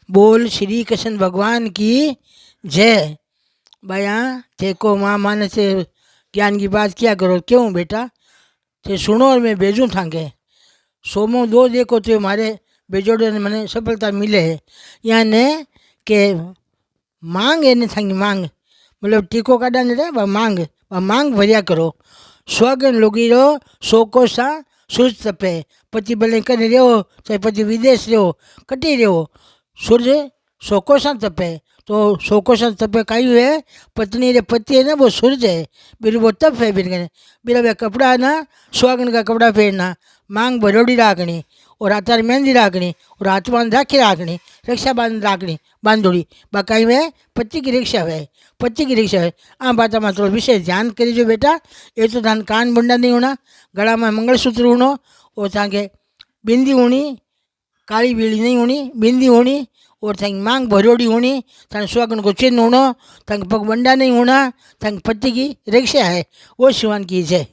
बोल श्री कृष्ण भगवान की जय। बया देखो माँ माने से ज्ञान की बात किया करो। क्यों बेटा? ते सुनो और मैं भेजूँ थांगे। सोमो दो देखो तो हमारे बेजोड़े ने मैंने सफलता मिले है। याने के मांग है थांगी मांग मतलब टीको काढ़ा ने रे मांग भरिया करो। स्वगन लोगी रो सोको सा सूरज तपे पति भले कने रहो चाहे पति विदेश रहो कटी रहो सूरज सोको सा तपे तो सोको सा तपे कई है पत्नी रे पति है ना वो सूरज है बिर वो तप है बिर वे कपड़ा ना सुहागन का कपड़ा पहनना मांग भरोड़ी राखनी और हाथार मेहंदी राखनी और हाथ बांध राखी राखनी रक्षा बांध राखनी बांधोड़ी बाकाई में पति की रिक्शा है पति की रिक्शा है। आ बात में थोड़ा विशेष ध्यान करीजो बेटा। ये तो धान कान बुंडा नहीं होना गला में मंगलसूत्र होना और ताके बिंदी होनी काली बीड़ी नहीं होनी बिंदी होनी और थंग मांग भरोड़ी होनी थंग सुहागन को चिन्ह होना थंग पग बंडा नहीं होना थंग पति की रिक्शा है वो शिवान की जय।